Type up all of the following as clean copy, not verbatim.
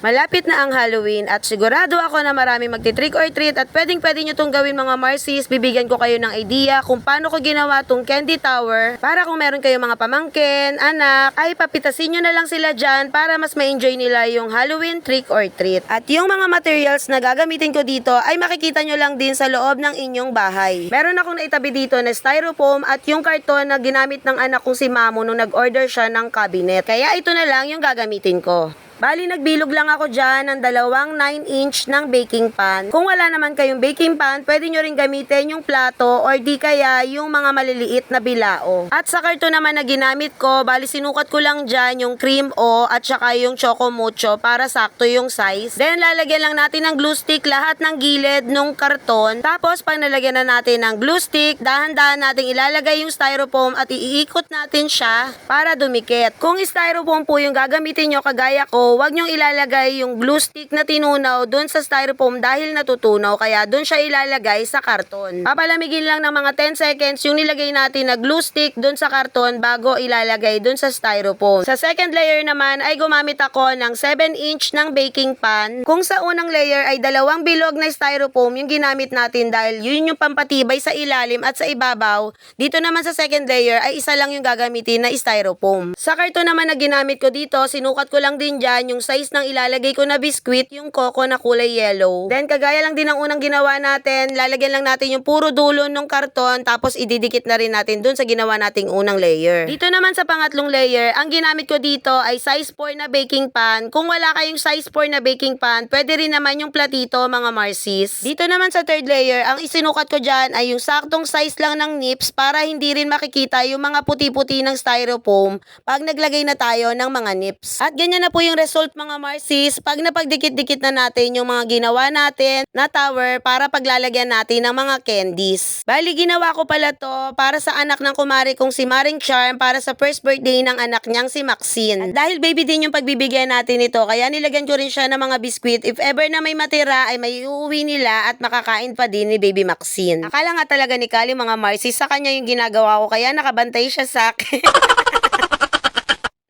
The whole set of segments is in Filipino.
Malapit na ang Halloween at sigurado ako na marami magti-trick or treat at pwedeng-pwede nyo itong gawin mga Marcies. Bibigyan ko kayo ng idea kung paano ko ginawa tong candy tower para kung meron kayong mga pamangkin, anak, ay papitasin nyo na lang sila dyan para mas ma-enjoy nila yung Halloween trick or treat. At yung mga materials na gagamitin ko dito ay makikita nyo lang din sa loob ng inyong bahay. Meron akong naitabi dito na styrofoam at yung karton na ginamit ng anak kong si Mamo nung nag-order siya ng cabinet. Kaya ito na lang yung gagamitin ko. Bali, nagbilog lang ako dyan ng dalawang 9-inch ng baking pan. Kung wala naman kayong baking pan, pwede nyo rin gamitin yung plato or di kaya yung mga maliliit na bilao. At sa karton naman na ginamit ko, bali sinukat ko lang dyan yung cream o at saka yung choco mucho para sakto yung size. Then lalagyan lang natin ng glue stick lahat ng gilid nung karton. Tapos pag nalagyan na natin ng glue stick, dahan-dahan natin ilalagay yung styrofoam at iikot natin siya para dumikit. Kung styrofoam po yung gagamitin nyo kagaya ko, huwag nyong ilalagay yung glue stick na tinunaw dun sa styrofoam dahil natutunaw, kaya dun siya ilalagay sa karton. Papalamigin lang ng mga 10 seconds yung nilagay natin na glue stick dun sa karton bago ilalagay dun sa styrofoam. Sa second layer naman ay gumamit ako ng 7-inch ng baking pan. Kung sa unang layer ay dalawang bilog na styrofoam yung ginamit natin dahil yun yung pampatibay sa ilalim at sa ibabaw, dito naman sa second layer ay isa lang yung gagamitin na styrofoam. Sa karton naman na ginamit ko dito, sinukat ko lang din dyan yung size ng ilalagay ko na biskwit, yung coco na kulay yellow. Then kagaya lang din ng unang ginawa natin, lalagyan lang natin yung puro dulo ng karton tapos ididikit na rin natin dun sa ginawa nating unang layer. Dito naman sa pangatlong layer, ang ginamit ko dito ay size 4 na baking pan. Kung wala kayong size 4 na baking pan, pwede rin naman yung platito mga Marcies. Dito naman sa third layer, ang isinukat ko dyan ay yung saktong size lang ng nips para hindi rin makikita yung mga puti-puti ng styrofoam pag naglagay na tayo ng mga nips. At ganyan na po yung result mga Marcies pag napagdikit-dikit na natin yung mga ginawa natin na tower para paglalagyan natin ng mga candies. Bali, ginawa ko pala to para sa anak ng kumari kong si Maring Charm para sa first birthday ng anak niyang si Maxine. At dahil baby din yung pagbibigyan natin ito, kaya nilagyan ko rin siya ng mga biskwit. If ever na may matira ay may uuwi nila at makakain pa din ni baby Maxine. Akala nga talaga ni Kali mga Marcies sa kanya yung ginagawa ko kaya nakabantay siya sa akin.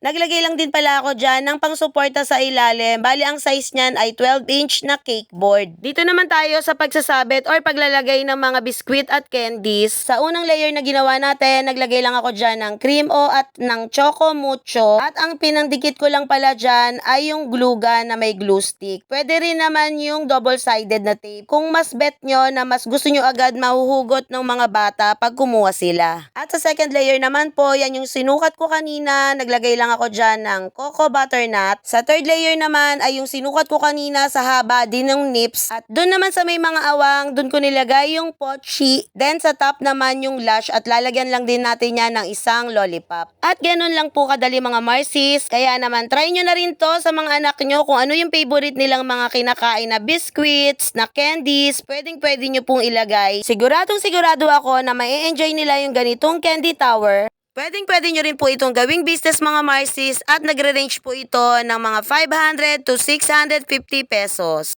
Naglagay lang din pala ako dyan ng pangsuporta sa ilalim. Bali, ang size niyan ay 12-inch na cake board. Dito naman tayo sa pagsasabit or paglalagay ng mga biskwit at candies. Sa unang layer na ginawa natin, naglagay lang ako dyan ng cream o at ng choco mucho. At ang pinandikit ko lang pala dyan ay yung glue gun na may glue stick. Pwede rin naman yung double-sided na tape. Kung mas bet nyo na mas gusto nyo agad mahuhugot ng mga bata pag kumuha sila. At sa second layer naman po, yan yung sinukat ko kanina. Naglagay lang ako dyan ng cocoa butternut. Sa third layer naman ay yung sinukat ko kanina sa haba din ng nips. At dun naman sa may mga awang, dun ko nilagay yung pochi. Then sa top naman yung lash at lalagyan lang din natin yan ng isang lollipop. At ganun lang po kadali mga Marcies. Kaya naman try nyo na rin to sa mga anak nyo kung ano yung favorite nilang mga kinakain na biscuits, na candies. Pwede nyo pong ilagay. Siguradong sigurado ako na mai-enjoy nila yung ganitong candy tower. Pwede nyo rin po itong gawing business mga Marcies at nagre-range po ito ng mga 500 to 650 pesos.